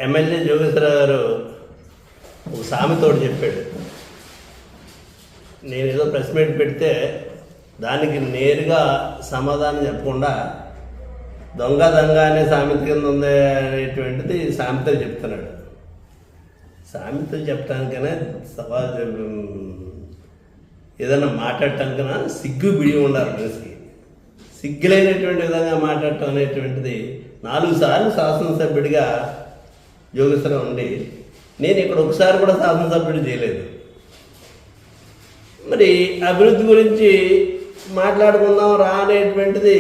MLA Jogeswara Rao గారు ఒక సామెతోడు చెప్పాడు. నేను ఏదో ప్రెస్ మీట్ పెడితే దానికి నేరుగా సమాధానం చెప్పకుండా దొంగ అనే సామెత కింద ఉంది అనేటువంటిది సామెతలు చెప్తున్నాడు. సామెతలు చెప్పడానికైనా ఏదైనా మాట్లాడటానికైనా సిగ్గు బిడి ఉండాలి. మనిషికి సిగ్గులైనటువంటి విధంగా మాట్లాడటం అనేటువంటిది 4 సార్లు శాసనసభ్యుడిగా జోగేశ్వరరావు ఉండి నేను ఇక్కడ ఒకసారి కూడా శాసనసభ్యుడు చేయలేదు. మరి అభివృద్ధి గురించి మాట్లాడుకుందాం రా అనేటువంటిది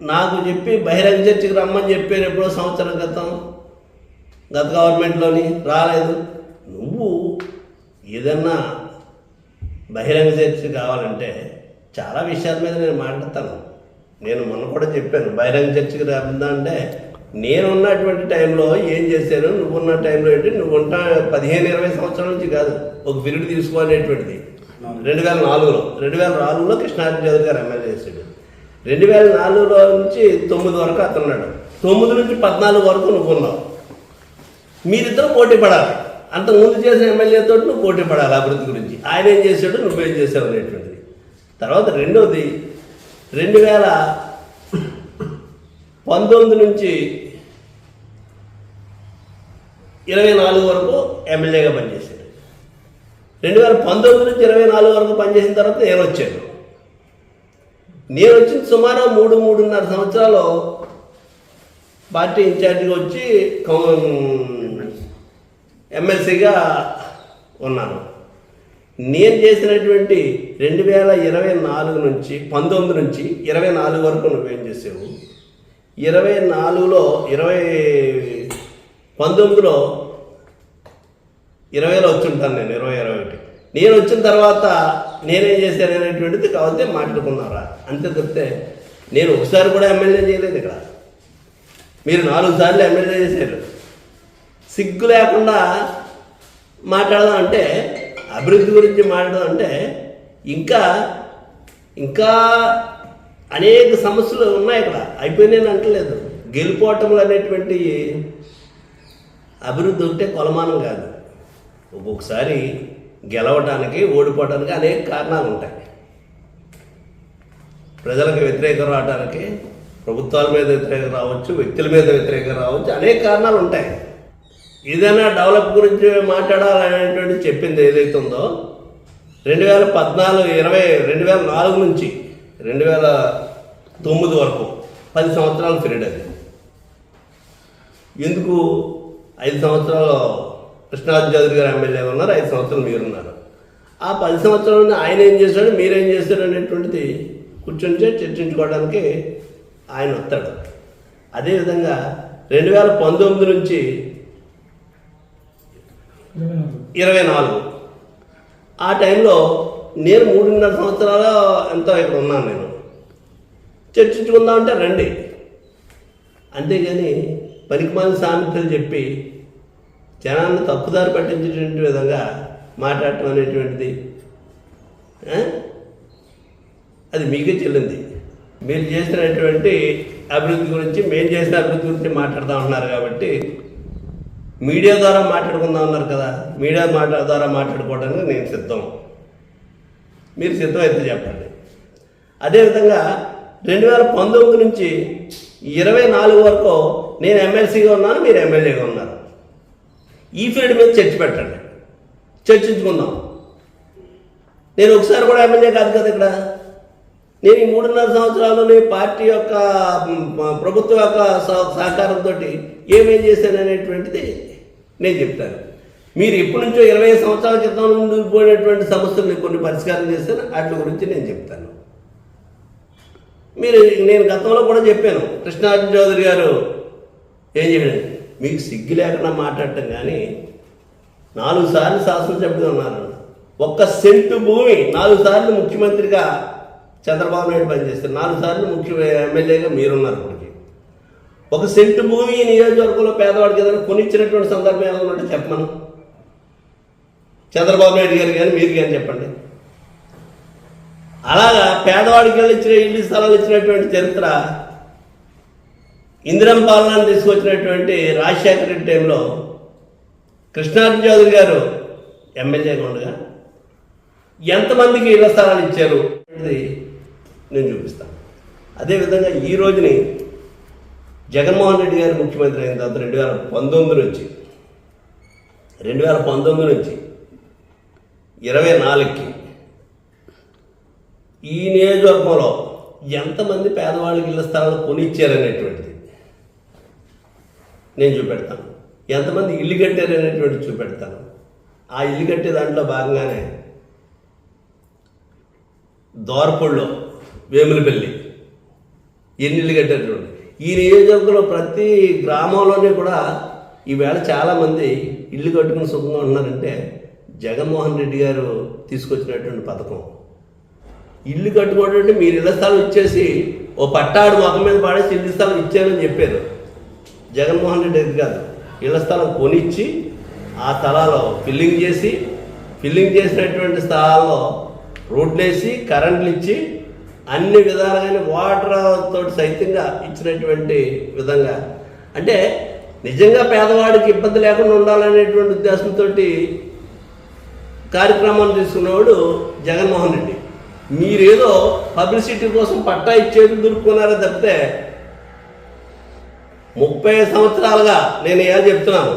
నాకు చెప్పి బహిరంగ చర్చకి రమ్మని చెప్పారు ఎప్పుడో సంవత్సరం క్రితం గత గవర్నమెంట్లోని రాలేదు. నువ్వు ఏదన్నా బహిరంగ చర్చ కావాలంటే చాలా విషయాల మీద నేను మాట్లాడతాను. నేను మొన్న కూడా చెప్పాను, బహిరంగ చర్చకి రమ్మంటే నేనున్నటువంటి టైంలో ఏం చేశాను, నువ్వున్న టైంలో ఏంటి, నువ్వు ఉంటా 15-20 సంవత్సరాల నుంచి కాదు ఒక పీరియడ్ తీసుకోవాలనేటువంటిది 2004లో కృష్ణారెడ్డి చౌదరి గారు ఎమ్మెల్యే చేశాడు. 2004లో నుంచి 9 వరకు అతనున్నాడు. 9 నుంచి 14 వరకు నువ్వు ఉన్నావు. మీరిద్దరూ పోటీ పడాలి. అంతకుముందు చేసిన ఎమ్మెల్యేతో నువ్వు పోటీ పడాలి అభివృద్ధి గురించి. ఆయన ఏం చేశాడు, నువ్వేం చేసావు అనేటువంటిది. తర్వాత రెండవది 2019 నుంచి 24 వరకు ఎమ్మెల్యేగా పనిచేశాడు. 2019 నుంచి 24 వరకు పనిచేసిన తర్వాత నేను వచ్చాను. నేను వచ్చిన సుమారు 3-3.5 సంవత్సరాలు పార్టీ ఇన్ఛార్జిగా వచ్చి ఎమ్మెల్సీగా ఉన్నాను. నేను చేసినటువంటి 2024 నుంచి 19 నుంచి 24 వరకు నువ్వేం చేసావు, 24లో 19లో 20లో వచ్చుంటాను నేను 20-21. నేను వచ్చిన తర్వాత నేనేం చేశాను అనేటువంటిది కావాలంటే మాట్లాడుకున్నారా అంతే తప్పితే నేను ఒకసారి కూడా ఎమ్మెల్యే చేయలేదు. ఇక్కడ మీరు 4 సార్లు ఎమ్మెల్యే చేశారు. సిగ్గు లేకుండా మాట్లాడదాం అంటే, అభివృద్ధి గురించి మాట్లాడదాం అంటే ఇంకా అనేక సమస్యలు ఉన్నాయి. ఇక్కడ అయిపోయినాయని అంటలేదు. గెలుపోవటములు అనేటువంటి అభివృద్ధి ఉంటే కొలమానం కాదు. ఒక్కొక్కసారి గెలవటానికి ఓడిపోవటానికి అనేక కారణాలు ఉంటాయి. ప్రజలకు వ్యతిరేకం రావడానికి ప్రభుత్వాల మీద వ్యతిరేకం రావచ్చు, వ్యక్తుల మీద వ్యతిరేకం రావచ్చు, అనేక కారణాలు ఉంటాయి. ఏదైనా డెవలప్ గురించి మాట్లాడాలనేటువంటి చెప్పింది ఏదైతే ఉందో 2004 నుంచి 2009 వరకు 10 సంవత్సరాల పీరియడ్ అది. ఎందుకు 5 సంవత్సరాలు కృష్ణారెడ్డి చౌదరి గారు ఎమ్మెల్యే ఉన్నారు, 5 సంవత్సరాలు మీరున్నారు. ఆ 10 సంవత్సరాలు ఆయన ఏం చేశాడు, మీరేం చేశాడు అనేటువంటిది కూర్చొని చర్చించుకోవడానికి ఆయన వస్తాడు. అదేవిధంగా 2019 నుంచి 24 ఆ టైంలో నేను 3.5 సంవత్సరాలు ఎంతో ఇక్కడ ఉన్నాను. నేను చర్చించుకుందామంటే రండి, అంతేగాని పనికిమాలిన సామెతలు చెప్పి జనాన్ని తప్పుదారి పట్టించేటువంటి విధంగా మాట్లాడటం అనేటువంటిది అది మీకే చెల్లింది. మీరు చేసినటువంటి అభివృద్ధి గురించి, మేము చేసిన అభివృద్ధి గురించి మాట్లాడుతూ ఉన్నారు కాబట్టి మీడియా ద్వారా మాట్లాడుకుందాం అన్నారు కదా. మీడియా ద్వారా మాట్లాడుకోవడానికి నేను సిద్ధం, మీరు సిద్ధం అయితే చెప్పండి. అదేవిధంగా 2019 నుంచి 24 వరకు నేను ఎమ్మెల్సీగా ఉన్నాను, మీరు ఎమ్మెల్యేగా ఉన్నారు. ఈ ఫీల్డ్ మీద చర్చ పెట్టండి, చర్చించుకుందాం. నేను ఒకసారి కూడా ఎమ్మెల్యే కాదు కదా ఇక్కడ. నేను ఈ 3.5 సంవత్సరాలు పార్టీ యొక్క ప్రభుత్వం యొక్క సహకారంతో ఏమేం చేశాను అనేటువంటిది నేను చెప్తాను. మీరు ఇప్పటి నుంచో 20 సంవత్సరాల క్రితం నుండి పోయినటువంటి సమస్యలు కొన్ని పరిష్కారం చేశాను, వాటి గురించి నేను చెప్తాను. నేను గతంలో కూడా చెప్పాను, కృష్ణారెడ్డి చౌదరి గారు ఏం చేయలేదు. మీకు సిగ్గు లేకుండా మాట్లాడటం కానీ 4 సార్లు శాసనసభ్యుడిగా ఉన్నారు. 1 సెంటు భూమి 4 సార్లు ముఖ్యమంత్రిగా చంద్రబాబు నాయుడు పనిచేస్తారు, 4 సార్లు ఎమ్మెల్యేగా మీరున్నారు. ఇప్పటికి 1 సెంటు భూమి ఈ నియోజకవర్గంలో పేదవాడికి ఏదైనా కొనిచ్చినటువంటి సందర్భం ఏమైనా ఉంటే చెప్పమను. చంద్రబాబు నాయుడు గారు కానీ మీరు కానీ చెప్పండి. అలాగా పేదవాడికి ఇచ్చిన ఇల్లు స్థలాలు ఇచ్చినటువంటి చరిత్ర ఇందిరం పాలన తీసుకొచ్చినటువంటి రాజశేఖర రెడ్డి టైంలో కృష్ణారావు చౌదరి గారు ఎమ్మెల్యేగా ఉండగా ఎంతమందికి ఇళ్ల స్థలాలు ఇచ్చారు అనేది నేను చూపిస్తాను. అదేవిధంగా ఈ రోజుని జగన్మోహన్ రెడ్డి గారు ముఖ్యమంత్రి అయిన తర్వాత 2019 నుంచి 24కి ఈ నియోజకవర్గంలో ఎంతమంది పేదవాళ్ళకి ఇళ్ల స్థలాలు కొనిచ్చారనేటువంటిది నేను చూపెడతాను. ఎంతమంది ఇల్లు కట్టారనేటువంటిది చూపెడతాను. ఆ ఇల్లు కట్టే దాంట్లో భాగంగానే దోరపొడిలో వేములపల్లి ఎన్ని ఇల్లు కట్టారు. ఈ నియోజకవర్గంలో ప్రతి గ్రామంలోనే కూడా ఈవేళ చాలామంది ఇల్లు కట్టుకుని సుఖంగా ఉన్నారంటే జగన్మోహన్ రెడ్డి గారు తీసుకొచ్చినటువంటి పథకం. ఇల్లు కట్టుకోవడం మీరు ఇళ్ల స్థలం ఇచ్చేసి ఓ పట్టాడు మొఖం మీద పాడేసి ఇల్లు స్థలం ఇచ్చారని చెప్పారు. జగన్మోహన్ రెడ్డి అది కాదు, ఇళ్ల స్థలం కొనిచ్చి ఆ స్థలాల్లో ఫిల్లింగ్ చేసినటువంటి స్థలాల్లో రోడ్లు వేసి కరెంట్లు ఇచ్చి అన్ని విధాలుగానే వాటర్ తోటి సైతంగా ఇచ్చినటువంటి విధంగా, అంటే నిజంగా పేదవాడికి ఇబ్బంది లేకుండా ఉండాలనేటువంటి ఉద్దేశంతో కార్యక్రమాన్ని తీసుకున్నవాడు జగన్మోహన్ రెడ్డి. మీరేదో పబ్లిసిటీ కోసం పట్టా ఇచ్చేది దొరుకున్నారో తప్పితే 30 సంవత్సరాలుగా నేను ఏం చెప్తున్నాను,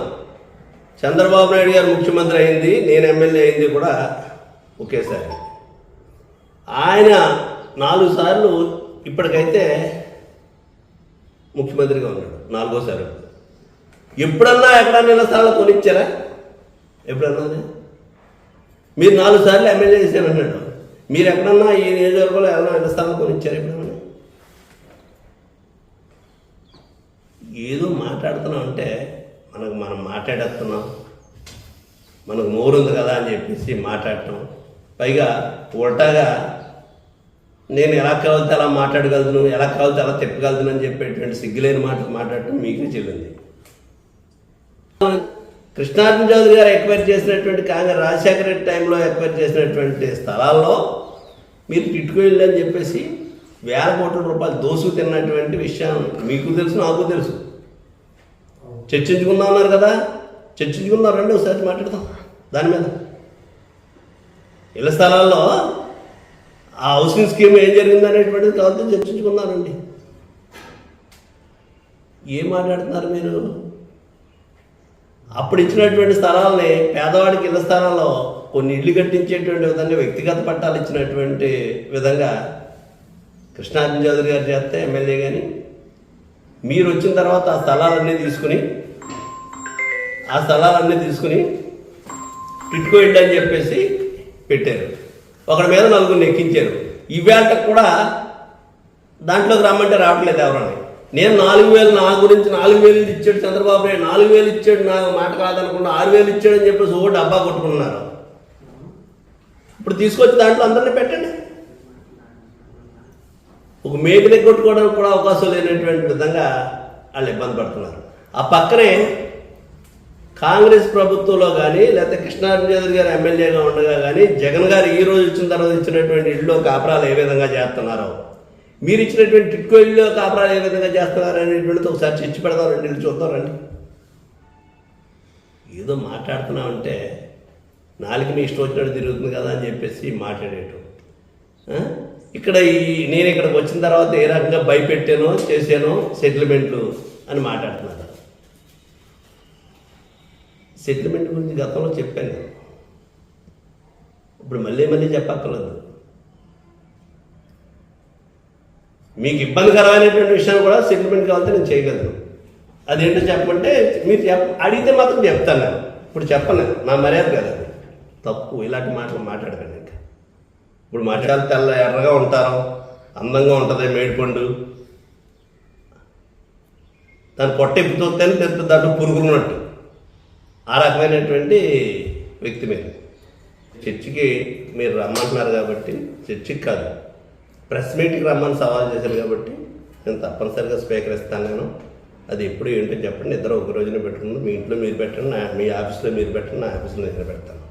చంద్రబాబు నాయుడు గారు ముఖ్యమంత్రి అయింది, నేను ఎమ్మెల్యే అయింది కూడా ఒకేసారి. ఆయన 4 సార్లు ఇప్పటికైతే ముఖ్యమంత్రిగా ఉన్నాడు, 4వసారి. ఎప్పుడన్నా ఎక్కడన్నా ఇళ్ల స్థలాలు కొనిచ్చారా? ఎప్పుడన్నా? మీరు 4 సార్లు ఎమ్మెల్యే చేశారన్నాడు. మీరు ఎక్కడన్నా ఈ నియోజకవర్గంలో ఎవరైనా ఇళ్ల స్థలాలు కొనిచ్చారు ఎప్పుడన్నా? ఏదో మాట్లాడుతున్నాం అంటే మనం మాట్లాడేస్తున్నాం, మనకు నోరుంది కదా అని చెప్పేసి మాట్లాడటం, పైగా ఉల్టాగా నేను ఎలా కావాలితే అలా మాట్లాడగలను, ఎలా కావాలితే అలా తిప్పగలుగుతాను అని చెప్పేటువంటి సిగ్గులేని మాటలు మాట్లాడటం మీకు చెల్లింది. కృష్ణారావు చౌదరి గారు ఎక్వైర్ చేసినటువంటి కాంగ్రెస్ రాజశేఖర రెడ్డి టైంలో ఎక్వైర్ చేసినటువంటి స్థలాల్లో మీరు తిట్టుకోవాలి అని చెప్పేసి వేల కోట్ల రూపాయలు దోసుకు తిన్నటువంటి విషయం మీకు తెలుసు, నాకు తెలుసు. చర్చించుకుందాం అన్నారు కదా, చర్చించుకుందాం రండి, ఒకసారి మాట్లాడతాం దాని మీద. ఇళ్ల స్థలాల్లో ఆ హౌసింగ్ స్కీమ్ ఏం జరిగింది అనేటువంటిది కావాలంటే చర్చించుకుందామండి. ఏం మాట్లాడుతున్నారు మీరు? అప్పుడు ఇచ్చినటువంటి స్థలాలని పేదవాడికి ఇళ్ల స్థలాల్లో కొన్ని ఇల్లు కట్టించేటువంటి విధంగా వ్యక్తిగత పట్టాలు ఇచ్చినటువంటి విధంగా కృష్ణారావు చౌదరి గారు చేస్తే ఎమ్మెల్యే. కానీ మీరు వచ్చిన తర్వాత ఆ స్థలాలన్నీ తీసుకుని టిట్కో ఇల్లు అని చెప్పేసి పెట్టారు. ఒకడి మీద 4 ఎక్కించారు. ఈవేళకు కూడా దాంట్లోకి రమ్మంటే రావట్లేదు ఎవరని. నేను 4,000 నా గురించి 4,000 ఇచ్చాడు చంద్రబాబు నాయుడు, 4,000 ఇచ్చాడు, నాకు మాట కాదనుకున్నా 6,000 ఇచ్చాడు అని చెప్పేసి ఓ డబ్బా కొట్టుకున్నారు. ఇప్పుడు తీసుకొచ్చి దాంట్లో అందరినీ పెట్టండి. ఒక మేకని కొట్టుకోవడానికి కూడా అవకాశం లేనటువంటి విధంగా వాళ్ళు ఇబ్బంది పడుతున్నారు. ఆ పక్కనే కాంగ్రెస్ ప్రభుత్వంలో కానీ లేకపోతే కృష్ణారావు చౌదరి గారు ఎమ్మెల్యేగా ఉండగా కానీ జగన్ గారు ఈ రోజు ఇచ్చిన తర్వాత ఇచ్చినటువంటి ఇళ్ళు కాపురాలు ఏ విధంగా చేస్తున్నారో, మీరు ఇచ్చినటువంటి టిట్కో ఇళ్ళు కాపురాలు ఏ విధంగా చేస్తున్నారు అనేటువంటిది ఒకసారి చర్చ పెడతారండి, ఇల్లు చూద్దారండి. ఏదో మాట్లాడుతున్నామంటే నాలుగు మీ ఇష్టం వచ్చినట్టు తిరుగుతుంది కదా అని చెప్పేసి మాట్లాడేటం. ఇక్కడ నేను ఇక్కడికి వచ్చిన తర్వాత ఏ రకంగా భయపెట్టానో చేశానో సెటిల్మెంట్లు అని మాట్లాడుతున్నారు. సెటిల్మెంట్ గురించి గతంలో చెప్పాను, ఇప్పుడు మళ్ళీ చెప్పక్కర్లేదు. మీకు ఇబ్బందికరమైనటువంటి విషయాన్ని కూడా సెటిల్మెంట్ కావాలంటే నేను చేయగలను. అదేంటో చెప్పమంటే మీరు అడిగితే మాత్రం చెప్తాను. నేను ఇప్పుడు చెప్పను, నా మర్యాద కదా, అది తప్పు. ఇలాంటి మాటలు మాట్లాడకండి. ఇంకా ఇప్పుడు మాట్లాడితే తెల్ల ఎర్రగా ఉంటారు, అందంగా ఉంటుంది మేడిపండు, దాన్ని పొట్టెప్పుతోస్తేనే తెలుస్తుంది దాంట్లో పురుగున్నట్టు. ఆ రకమైనటువంటి వ్యక్తి మీరు. చర్చికి మీరు రమ్మంటున్నారు కాబట్టి, చర్చికి కాదు ప్రెస్ మీట్కి రమ్మని సవాల్ చేశారు కాబట్టి నేను తప్పనిసరిగా స్వీకరిస్తాను. నేను అది ఎప్పుడు ఏంటో చెప్పండి, ఇద్దరు ఒక రోజున పెట్టుకున్నాను. మీ ఇంట్లో మీరు పెట్టండి, మీ ఆఫీస్లో మీరు పెట్టండి, నా ఆఫీస్లో నేను పెడతాను.